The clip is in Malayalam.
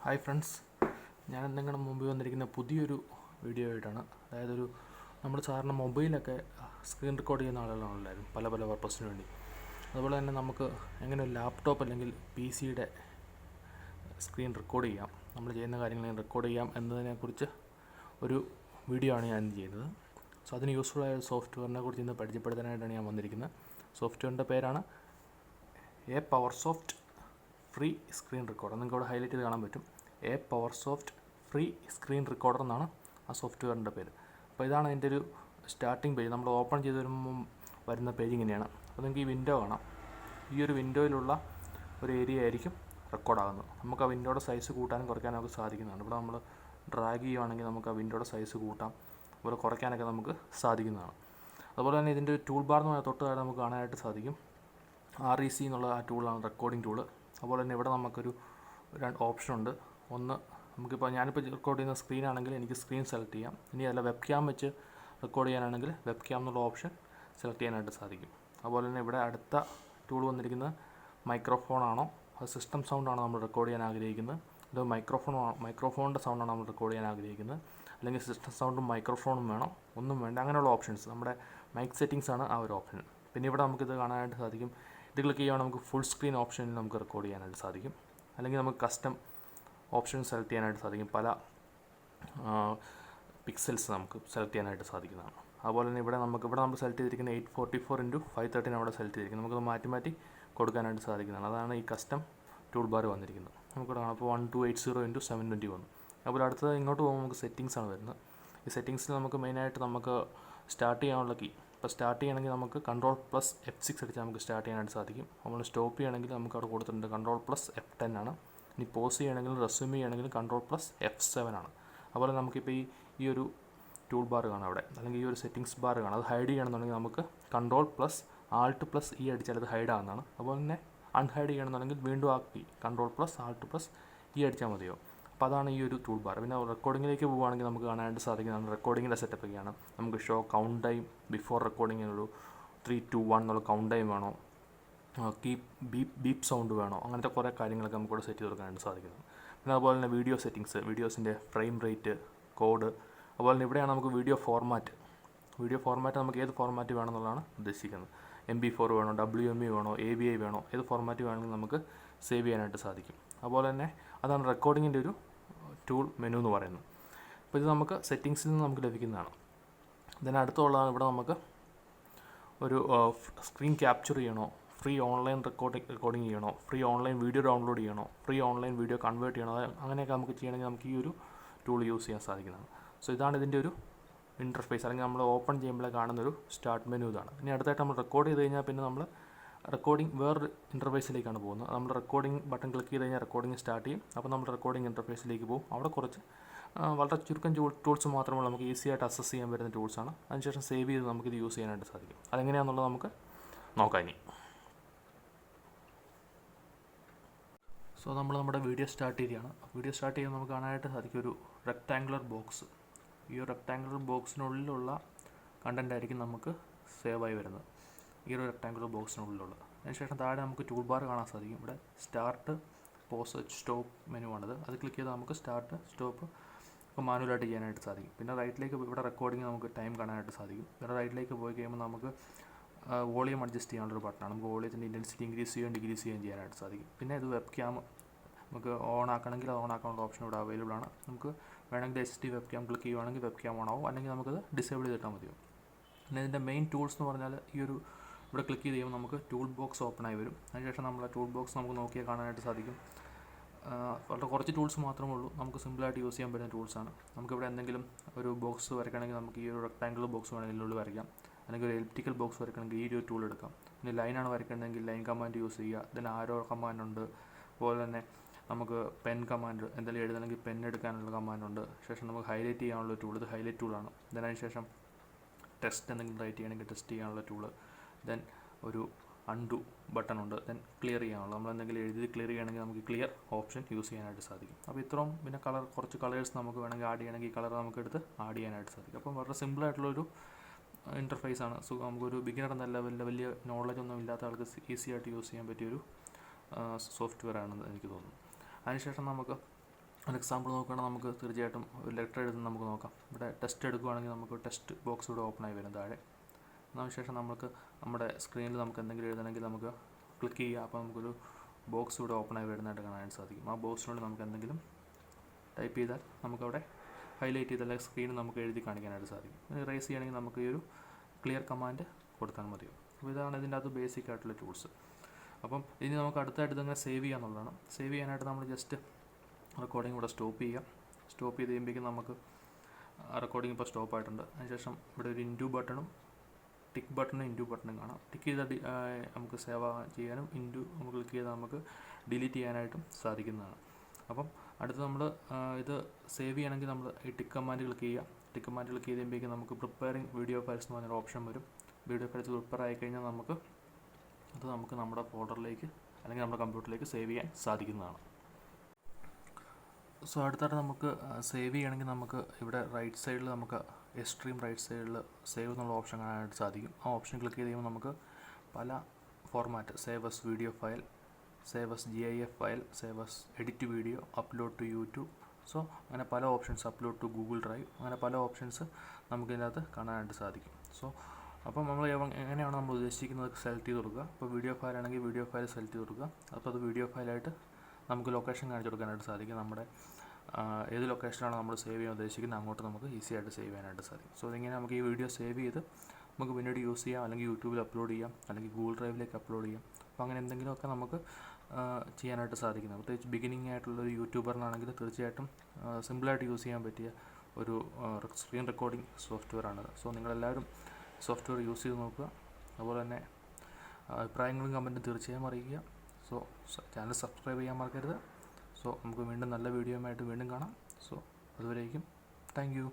ഹായ് ഫ്രണ്ട്സ്, ഞാൻ നിങ്ങളുടെ മുമ്പിൽ വന്നിരിക്കുന്ന പുതിയൊരു വീഡിയോ ആയിട്ടാണ്. അതായത് നമ്മൾ സാധാരണ മൊബൈലൊക്കെ സ്ക്രീൻ റെക്കോർഡ് ചെയ്യുന്ന ആളുകളാണല്ലായിരുന്നു പല പർപ്പസിന് വേണ്ടി. അതുപോലെ തന്നെ നമുക്ക് എങ്ങനെ ഒരു ലാപ്ടോപ്പ് അല്ലെങ്കിൽ PC-യുടെ സ്ക്രീൻ റെക്കോർഡ് ചെയ്യാം, നമ്മൾ ചെയ്യുന്ന കാര്യങ്ങൾ റെക്കോർഡ് ചെയ്യാം എന്നതിനെക്കുറിച്ച് ഒരു വീഡിയോ ആണ് ഞാൻ ചെയ്യുന്നത്. സോ അതിന് യൂസ്ഫുള്ളായ ഒരു സോഫ്റ്റ്വെയറിനെ കുറിച്ച് ഇന്ന് പരിചയപ്പെടുത്താനായിട്ടാണ് ഞാൻ വന്നിരിക്കുന്നത്. സോഫ്റ്റ്വെയറിൻ്റെ പേരാണ് പവർസോഫ്റ്റ് ഫ്രീ സ്ക്രീൻ റെക്കോർഡർ. നിങ്ങൾക്ക് ഇവിടെ ഹൈലൈറ്റ് ചെയ്ത് കാണാൻ പറ്റും. പവർസോഫ്റ്റ് ഫ്രീ സ്ക്രീൻ റെക്കോർഡർ എന്നാണ് ആ സോഫ്റ്റ്വെയറിൻ്റെ പേര്. അപ്പോൾ ഇതാണ് അതിൻ്റെ ഒരു സ്റ്റാർട്ടിംഗ് പേജ്. നമ്മൾ ഓപ്പൺ ചെയ്ത് വരുമ്പം വരുന്ന പേജ് ഇങ്ങനെയാണ്. അപ്പോൾ നിങ്ങൾക്ക് ഈ വിൻഡോ കാണാം. ഈ ഒരു വിൻഡോയിലുള്ള ഒരു ഏരിയ ആയിരിക്കും റെക്കോർഡാകുന്നത്. നമുക്ക് ആ വിൻഡോയുടെ സൈസ് കൂട്ടാനും കുറയ്ക്കാനും ഒക്കെ സാധിക്കുന്നതാണ്. ഇവിടെ നമ്മൾ ഡ്രാഗ് ചെയ്യുകയാണെങ്കിൽ നമുക്ക് ആ വിൻഡോയുടെ സൈസ് കൂട്ടാം, അതുപോലെ കുറയ്ക്കാനൊക്കെ നമുക്ക് സാധിക്കുന്നതാണ്. അതുപോലെ തന്നെ ഇതിൻ്റെ ടൂൾ ബാർ എന്ന് പറഞ്ഞാൽ തൊട്ട് താഴെ നമുക്ക് കാണാനായിട്ട് സാധിക്കും. REC എന്നുള്ള ആ ടൂളാണ് റെക്കോർഡിംഗ് ടൂള്. അതുപോലെ തന്നെ ഇവിടെ നമുക്കൊരു രണ്ട് ഓപ്ഷനുണ്ട്. ഒന്ന്, ഞാനിപ്പോൾ റെക്കോർഡ് ചെയ്യുന്ന സ്ക്രീനാണെങ്കിൽ എനിക്ക് സ്ക്രീൻ സെലക്ട് ചെയ്യാം. ഇനി അല്ല വെബ് ക്യാം വെച്ച് റെക്കോർഡ് ചെയ്യാനാണെങ്കിൽ വെബ് ക്യാം എന്നുള്ള ഓപ്ഷൻ സെലക്ട് ചെയ്യാനായിട്ട് സാധിക്കും. അതുപോലെ തന്നെ ഇവിടെ അടുത്ത ടൂൾ വന്നിരിക്കുന്നത് മൈക്രോഫോണാണോ അത് സിസ്റ്റം സൗണ്ടാണോ നമ്മൾ റെക്കോർഡ് ചെയ്യാൻ ആഗ്രഹിക്കുന്നത്, അത് മൈക്രോഫോണിൻ്റെ സൗണ്ടാണ് നമ്മൾ റെക്കോർഡ് ചെയ്യാൻ ആഗ്രഹിക്കുന്നത്, അല്ലെങ്കിൽ സിസ്റ്റം സൗണ്ടും മൈക്രോഫോണും വേണം, ഒന്നും വേണ്ട, അങ്ങനെയുള്ള ഓപ്ഷൻസ് നമ്മുടെ മൈക്ക് സെറ്റിങ്സ് ആണ് ആ ഒരു ഓപ്ഷൻ. പിന്നെ ഇവിടെ നമുക്കിത് കാണാനായിട്ട് സാധിക്കും. ഇത് ക്ലിക്ക് ചെയ്യുകയാണെങ്കിൽ നമുക്ക് ഫുൾ സ്ക്രീൻ ഓപ്ഷനിൽ നമുക്ക് റെക്കോർഡ് ചെയ്യാനായിട്ട് സാധിക്കും, അല്ലെങ്കിൽ നമുക്ക് കസ്റ്റം ഓപ്ഷൻ സെലക്ട് ചെയ്യാനായിട്ട് സാധിക്കും. പല പിക്സൽസ് നമുക്ക് സെലക്ട് ചെയ്യാനായിട്ട് സാധിക്കുന്നതാണ്. അതുപോലെ തന്നെ ഇവിടെ നമ്മൾ സെലക്ട് ചെയ്തിരിക്കുന്ന 844x513 അവിടെ സെലക്ട് ചെയ്തിരിക്കുന്നത്. നമുക്കത് മാറ്റി കൊടുക്കാനായിട്ട് സാധിക്കുന്നതാണ്. അതാണ് ഈ കസ്റ്റം ടൂൾ ബാർ വന്നിരിക്കുന്നത്. നമുക്കിവിടെ കാണാം. അപ്പോൾ 1280x720 വന്നു. അതുപോലെ അടുത്തത് ഇങ്ങോട്ട് പോകുമ്പോൾ നമുക്ക് സെറ്റിങ്സ് ആണ് വരുന്നത്. ഈ സെറ്റിങ്സിൽ നമുക്ക് മെയിനായിട്ട് നമുക്ക് സ്റ്റാർട്ട് ചെയ്യാനുള്ള കീ. ഇപ്പോൾ സ്റ്റാർട്ട് ചെയ്യണമെങ്കിൽ നമുക്ക് Ctrl+F6 അടിച്ചാൽ നമുക്ക് സ്റ്റാർട്ട് ചെയ്യാനായിട്ട് സാധിക്കും. നമ്മൾ സ്റ്റോപ്പ് ചെയ്യണമെങ്കിൽ നമുക്ക് അവിടെ കൊടുത്തിട്ടുണ്ട് Ctrl+F10 ആണ്. ഇനി പോസ് ചെയ്യണമെങ്കിലും റെസ്യൂം ചെയ്യണമെങ്കിലും Ctrl+F7 ആണ്. അതുപോലെ നമുക്കിപ്പോൾ ഈ ഒരു ടൂൾ ബാർ കാണാം അവിടെ, അല്ലെങ്കിൽ ഈ ഒരു സെറ്റിങ്സ് ബാർ കാണാം. അത് ഹൈഡ് ചെയ്യണമെന്നുണ്ടെങ്കിൽ നമുക്ക് Ctrl+Alt+E അടിച്ചാൽ അത് ഹൈഡ് ആകുന്നതാണ്. അതുപോലെ തന്നെ അൺഹൈഡ് ചെയ്യണമെന്നുണ്ടെങ്കിൽ വീണ്ടും ആ കീ Ctrl+Alt+E അടിച്ചാൽ മതിയോ. അപ്പോൾ അതാണ് ഈ ഒരു ടൂൾ ബാർ. പിന്നെ റെക്കോർഡിങ്ങിലേക്ക് പോവുകയാണെങ്കിൽ നമുക്ക് കാണാനായിട്ട് സാധിക്കുന്നതാണ് റെക്കോർഡിങ്ങിൻ്റെ സെറ്റപ്പൊക്കെയാണ്. നമുക്ക് ഷോ കൗണ്ട് ടൈം ബിഫോർ റെക്കോർഡിങ്ങിനൊരു 3, 2, 1 എന്നുള്ള കൗണ്ട് ടൈം വേണോ, ബീപ്പ് സൗണ്ട് വേണോ, അങ്ങനത്തെ കുറേ കാര്യങ്ങളൊക്കെ നമുക്കിവിടെ സെറ്റ് ചെയ്ത് കൊടുക്കാനായിട്ട് സാധിക്കുന്നത്. പിന്നെ അതുപോലെ തന്നെ വീഡിയോ സെറ്റിങ്സ്, വീഡിയോസിൻ്റെ ഫ്രെയിം റേറ്റ്, കോഡ്, അതുപോലെ തന്നെ ഇവിടെയാണ് നമുക്ക് വീഡിയോ ഫോർമാറ്റ് നമുക്ക് ഏത് ഫോർമാറ്റ് വേണമെന്നുള്ളതാണ് ഉദ്ദേശിക്കുന്നത്. MP4 വേണോ, WME വേണോ, AVI വേണോ, ഏത് ഫോർമാറ്റ് വേണമെങ്കിൽ നമുക്ക് സേവ് ചെയ്യാനായിട്ട് സാധിക്കും. അതുപോലെ തന്നെ അതാണ് റെക്കോർഡിങ്ങിൻ്റെ ഒരു ടൂൾ മെനു എന്ന് പറയുന്നത്. അപ്പോൾ ഇത് നമുക്ക് സെറ്റിങ്സിൽ നിന്ന് നമുക്ക് ലഭിക്കുന്നതാണ്. ഇതിന് അടുത്തുള്ളതാണ് ഇവിടെ നമുക്ക് ഒരു സ്ക്രീൻ ക്യാപ്ചർ ചെയ്യണോ, ഫ്രീ ഓൺലൈൻ റെക്കോർഡിംഗ് ചെയ്യണോ, ഫ്രീ ഓൺലൈൻ വീഡിയോ ഡൗൺലോഡ് ചെയ്യണോ, ഫ്രീ ഓൺലൈൻ വീഡിയോ കൺവേർട്ട് ചെയ്യണോ, അങ്ങനെയൊക്കെ നമുക്ക് ചെയ്യണമെങ്കിൽ നമുക്ക് ഈ ഒരു ടൂൾ യൂസ് ചെയ്യാൻ സാധിക്കുന്നതാണ്. സോ ഇതാണ് ഇതിൻ്റെ ഒരു ഇൻ്റർഫേസ്, അല്ലെങ്കിൽ നമ്മൾ ഓപ്പൺ ചെയ്യുമ്പോൾ കാണുന്നൊരു സ്റ്റാർട്ട് മെനു ഇതാണ്. ഇനി അടുത്തായിട്ട് നമ്മൾ റെക്കോർഡ് ചെയ്ത് കഴിഞ്ഞാൽ പിന്നെ നമ്മൾ റെക്കോർഡിംഗ് വേറൊരു ഇൻ്റർഫേസിലേക്കാണ് പോകുന്നത്. നമ്മൾ റെക്കോർഡിംഗ് ബട്ടൺ ക്ലിക്ക് ചെയ്ത് കഴിഞ്ഞാൽ റെക്കോർഡിംഗ് സ്റ്റാർട്ട് ചെയ്യും. അപ്പോൾ നമ്മൾ റെക്കോർഡിംഗ് ഇൻ്റർഫേസിലേക്ക് പോകും. അവിടെ കുറച്ച് വളരെ ചുരുക്കം ടൂൾസ് മാത്രമേ നമുക്ക് ഈസി ആയിട്ട് അക്സസ് ചെയ്യാൻ പറ്റുന്ന ടൂൾസാണ്. അതിനുശേഷം സേവ് ചെയ്ത് നമുക്കിത് യൂസ് ചെയ്യാനായിട്ട് സാധിക്കും. അതെങ്ങനെയാണെന്നുള്ളത് നമുക്ക് നോക്കാം ഇനി. സോ നമ്മൾ നമ്മുടെ വീഡിയോ സ്റ്റാർട്ട് ചെയ്യുകയാണ്. വീഡിയോ സ്റ്റാർട്ട് ചെയ്യുമ്പോൾ നമുക്ക് കാണാനായിട്ട് സാധിക്കും ഒരു റെക്ടാങ്കുലർ ബോക്സ്. ഈ ഒരു റെക്ടാങ്കുലർ ബോക്സിനുള്ളിലുള്ള കണ്ടൻ്റ് ആയിരിക്കും നമുക്ക് സേവ് ആയി വരുന്നത്, ഈ ഒരു റെക്ടാങ്കുലർ ബോക്സിനുള്ളിലുള്ളത്. അതിനുശേഷം താഴെ നമുക്ക് ടൂൾ ബാർ കാണാൻ സാധിക്കും. ഇവിടെ സ്റ്റാർട്ട്, പോസ്, സ്റ്റോപ്പ് മെനു ആണിത്. അത് ക്ലിക്ക് ചെയ്താൽ നമുക്ക് സ്റ്റാർട്ട്, സ്റ്റോപ്പ് ഒക്കെ മാനുവലായിട്ട് ചെയ്യാനായിട്ട് സാധിക്കും. പിന്നെ റൈറ്റിലേക്ക് ഇവിടെ റെക്കോർഡിംഗ് നമുക്ക് ടൈം കാണാനായിട്ട് സാധിക്കും. പിന്നെ റൈറ്റിലേക്ക് പോയി കഴിയുമ്പോൾ നമുക്ക് വോളിയം അഡ്ജസ്റ്റ് ചെയ്യാനുള്ളൊരു ബട്ടണാണ്. നമുക്ക് വോളിയത്തിൻ്റെ ഇൻറ്റൻസിറ്റി ഇൻക്രീസ് ചെയ്യുകയും ഡിക്രീസ് ചെയ്യുകയും ചെയ്യാനായിട്ട് സാധിക്കും. പിന്നെ ഇത് വെബ് ക്യാം നമുക്ക് ഓൺ ആക്കണമെങ്കിൽ അത് ഓൺ ആക്കാനുള്ള ഓപ്ഷൻ ഇവിടെ അവൈലബിൾ ആണ്. നമുക്ക് വേണമെങ്കിൽ HD വെബ് ക്യാം ക്ലിക്ക് ചെയ്യുവാണെങ്കിൽ വെബ് ക്യാം ഓൺ ആവും, അല്ലെങ്കിൽ നമുക്കത് ഡിസേബിൾ ചെയ്തിട്ടാൽ മതിയോ. പിന്നെ ഇതിൻ്റെ മെയിൻ ടൂൾസ് എന്ന് പറഞ്ഞാൽ ഈ ഒരു ഇവിടെ ക്ലിക്ക് ചെയ്ത് കഴിയുമ്പോൾ നമുക്ക് ടൂൾ ബോക്സ് ഓപ്പൺ ആയി വരും. അതിനുശേഷം നമ്മൾ ടൂൾ ബോക്സ് നമുക്ക് നോക്കിയാൽ കാണാനായിട്ട് സാധിക്കും. വളരെ കുറച്ച് ടൂൾസ് മാത്രമേ ഉള്ളൂ, നമുക്ക് സിമ്പിളായിട്ട് യൂസ് ചെയ്യാൻ പറ്റുന്ന ടൂൾസാണ്. നമുക്കിവിടെ എന്തെങ്കിലും ഒരു ബോക്സ് വരയ്ക്കണമെങ്കിൽ നമുക്ക് ഈ ഒരു റെക്ടാങ്കുലർ ബോക്സ് വേണമെങ്കിൽ ഉള്ളിൽ വരയ്ക്കാം, അല്ലെങ്കിൽ ഒരു എലിപ്റ്റിക്കൽ ബോക്സ് വരയ്ക്കണമെങ്കിൽ ഈ ഒരു ടൂൾ എടുക്കാം. പിന്നെ ലൈനാണ് വരയ്ക്കണമെങ്കിൽ ലൈൻ കമാൻഡ് യൂസ് ചെയ്യുക. ഇതിന് ആരോ കമാൻഡ് ഉണ്ട്. അതുപോലെ തന്നെ നമുക്ക് പെൻ കമാൻഡ്, എന്തെങ്കിലും എഴുതണമെങ്കിൽ പെൻ എടുക്കാനുള്ള കമാൻഡ് ഉണ്ട്. ശേഷം നമുക്ക് ഹൈലൈറ്റ് ചെയ്യാനുള്ള ടൂൾ, ഇത് ഹൈലൈറ്റ് ടൂളാണ്. അതിന് ശേഷം ടെസ്റ്റ് എന്തെങ്കിലും റൈറ്റ് ചെയ്യണമെങ്കിൽ ടെസ്റ്റ് ചെയ്യാനുള്ള ടൂള്. ദെൻ ഒരു അൺഡു ബട്ടൺ ഉണ്ട്. ദെൻ ക്ലിയർ ചെയ്യാനുള്ള, നമ്മൾ എന്തെങ്കിലും എഴുതി ക്ലിയർ ചെയ്യണമെങ്കിൽ നമുക്ക് ക്ലിയർ ഓപ്ഷൻ യൂസ് ചെയ്യാനായിട്ട് സാധിക്കും. അപ്പോൾ ഇത്രയും. പിന്നെ കുറച്ച് കളേഴ്സ് നമുക്ക് വേണമെങ്കിൽ ആഡ് ചെയ്യണമെങ്കിൽ ഈ കളർ നമുക്ക് എടുത്ത് ആഡ് ചെയ്യാനായിട്ട് സാധിക്കും. അപ്പം വളരെ സിമ്പിളായിട്ടുള്ളൊരു ഇൻ്റർഫേസാണ്. നമുക്കൊരു ബിഗിനർ എന്ന ലെവലിൽ വലിയ നോളജ് ഒന്നും ഇല്ലാത്ത ആൾക്ക് ഈസി ആയിട്ട് യൂസ് ചെയ്യാൻ പറ്റിയൊരു സോഫ്റ്റ്വെയർ ആണെന്ന് എനിക്ക് തോന്നുന്നു. അതിനുശേഷം നമുക്ക് ഒരു എക്സാമ്പിൾ നോക്കുകയാണെങ്കിൽ നമുക്ക് തീർച്ചയായിട്ടും ഒരു ലെറ്റർ എഴുതുന്നത് നമുക്ക് നോക്കാം. ഇവിടെ ടെസ്റ്റ് എടുക്കുകയാണെങ്കിൽ നമുക്ക് ടെസ്റ്റ് ബോക്സ് ഇവിടെ ഓപ്പൺ ആയി വരും താഴെ. അതിനുശേഷം നമുക്ക് നമ്മുടെ സ്ക്രീനിൽ നമുക്ക് എന്തെങ്കിലും എഴുതണമെങ്കിൽ നമുക്ക് ക്ലിക്ക് ചെയ്യുക. അപ്പോൾ നമുക്കൊരു ബോക്സ് ഇവിടെ ഓപ്പൺ ആയി വരുന്നതായിട്ട് കാണാൻ സാധിക്കും. ആ ബോക്സിനോട് നമുക്ക് എന്തെങ്കിലും ടൈപ്പ് ചെയ്താൽ നമുക്കവിടെ ഹൈലൈറ്റ് ചെയ്ത സ്ക്രീൻ നമുക്ക് എഴുതി കാണിക്കാനായിട്ട് സാധിക്കും. റേസ് ചെയ്യണമെങ്കിൽ നമുക്ക് ഈ ഒരു ക്ലിയർ കമാൻഡ് കൊടുത്താൽ മതിയോ. അപ്പോൾ ഇതാണ് ഇതിൻ്റെ അകത്ത് ബേസിക് ആയിട്ടുള്ള ടൂൾസ്. അപ്പം ഇനി നമുക്ക് അടുത്തായിട്ട് ഇതങ്ങനെ സേവ് ചെയ്യുക എന്നുള്ളതാണ്. സേവ് ചെയ്യാനായിട്ട് നമ്മൾ ജസ്റ്റ് റെക്കോർഡിംഗ് ഇവിടെ സ്റ്റോപ്പ് ചെയ്യുക. സ്റ്റോപ്പ് ചെയ്ത് കഴിയുമ്പോഴേക്കും നമുക്ക് റെക്കോർഡിംഗ് ഇപ്പോൾ സ്റ്റോപ്പ് ആയിട്ടുണ്ട്. അതിനുശേഷം ഇവിടെ ഒരു ഇൻറ്റു ബട്ടണും ടിക്ക് ബട്ടണും ഇൻറ്റു ബട്ടണും കാണാം. ടിക്ക് ചെയ്താൽ നമുക്ക് സേവ് ചെയ്യാനും ഇൻറ്റു നമുക്ക് ക്ലിക്ക് ചെയ്താൽ നമുക്ക് ഡിലീറ്റ് ചെയ്യാനായിട്ടും സാധിക്കുന്നതാണ്. അപ്പം അടുത്ത് നമ്മൾ ഇത് സേവ് ചെയ്യണമെങ്കിൽ നമ്മൾ ഈ ടിക്ക് കമാൻഡ് ക്ലിക്ക് ചെയ്യുക. ടിക്ക് കമാൻഡ് ക്ലിക്ക് ചെയ്ത് കഴിയുമ്പോഴേക്കും നമുക്ക് പ്രിപ്പയറിംഗ് വീഡിയോ ഫയൽസ് എന്ന് പറഞ്ഞൊരു ഓപ്ഷൻ വരും. വീഡിയോ ഫയൽസ് പ്രിപ്പയർ ആയിക്കഴിഞ്ഞാൽ നമുക്ക് നമ്മുടെ ഫോൾഡറിലേക്ക് അല്ലെങ്കിൽ നമ്മുടെ കമ്പ്യൂട്ടറിലേക്ക് സേവ് ചെയ്യാൻ സാധിക്കുന്നതാണ്. സോ അടുത്തായിട്ട് നമുക്ക് സേവ് ചെയ്യണമെങ്കിൽ നമുക്ക് ഇവിടെ റൈറ്റ് സൈഡിൽ നമുക്ക് എക്സ്ട്രീം റൈറ്റ് സൈഡിൽ സേവ് എന്നുള്ള ഓപ്ഷൻ കാണാനായിട്ട് സാധിക്കും. ആ ഓപ്ഷൻ ക്ലിക്ക് ചെയ്ത് കഴിയുമ്പോൾ നമുക്ക് പല format save as video file, save as GIF file, save as edit video, upload to YouTube, so അങ്ങനെ പല options, upload to Google Drive, അങ്ങനെ പല ഓപ്ഷൻസ് നമുക്കിതിനകത്ത് കാണാനായിട്ട് സാധിക്കും. സോ അപ്പം നമ്മൾ എങ്ങനെയാണ് നമ്മൾ ഉദ്ദേശിക്കുന്നത് സെലക്ട് ചെയ്ത് കൊടുക്കുക. ഇപ്പോൾ വീഡിയോ ഫയൽ ആണെങ്കിൽ വീഡിയോ ഫയൽ സെലക്ട് ചെയ്ത് കൊടുക്കുക. അപ്പോൾ അത് വീഡിയോ ഫയലായിട്ട് നമുക്ക് ലൊക്കേഷൻ കാണിച്ചു കൊടുക്കാനായിട്ട് സാധിക്കും. നമ്മുടെ ഏത് ലൊക്കേഷനാണ് നമ്മൾ സേവ് ചെയ്യാൻ ഉദ്ദേശിക്കുന്നത് അങ്ങോട്ട് നമുക്ക് ഈസി ആയിട്ട് സേവ് ചെയ്യാനായിട്ട് സാധിക്കും. സോ ഇങ്ങനെ നമുക്ക് ഈ വീഡിയോ സേവ് ചെയ്ത് നമുക്ക് പിന്നീട് യൂസ് ചെയ്യാം, അല്ലെങ്കിൽ യൂട്യൂബിൽ അപ്ലോഡ് ചെയ്യാം, അല്ലെങ്കിൽ ഗൂഗിൾ ഡ്രൈവിലേക്ക് അപ്ലോഡ് ചെയ്യാം. അപ്പോൾ അങ്ങനെ എന്തെങ്കിലുമൊക്കെ നമുക്ക് ചെയ്യാനായിട്ട് സാധിക്കുന്നത്. പ്രത്യേകിച്ച് ബിഗിനിങ് ആയിട്ടുള്ളൊരു യൂട്യൂബറിനാണെങ്കിൽ തീർച്ചയായിട്ടും സിമ്പിളായിട്ട് യൂസ് ചെയ്യാൻ പറ്റിയ ഒരു സ്ക്രീൻ റെക്കോർഡിംഗ് സോഫ്റ്റ്വെയർ ആണത്. സോ നിങ്ങളെല്ലാവരും സോഫ്റ്റ്വെയർ യൂസ് ചെയ്ത് നോക്കുക. അതുപോലെ തന്നെ അഭിപ്രായങ്ങളും കമൻറ്റും തീർച്ചയായും അറിയിക്കുക. സോ ചാനൽ സബ്സ്ക്രൈബ് ചെയ്യാൻ മറക്കരുത്. സോ നമുക്ക് വീണ്ടും നല്ല വീഡിയോയുമായിട്ട് വീണ്ടും കാണാം. സോ അതുവരേക്കും താങ്ക് യു.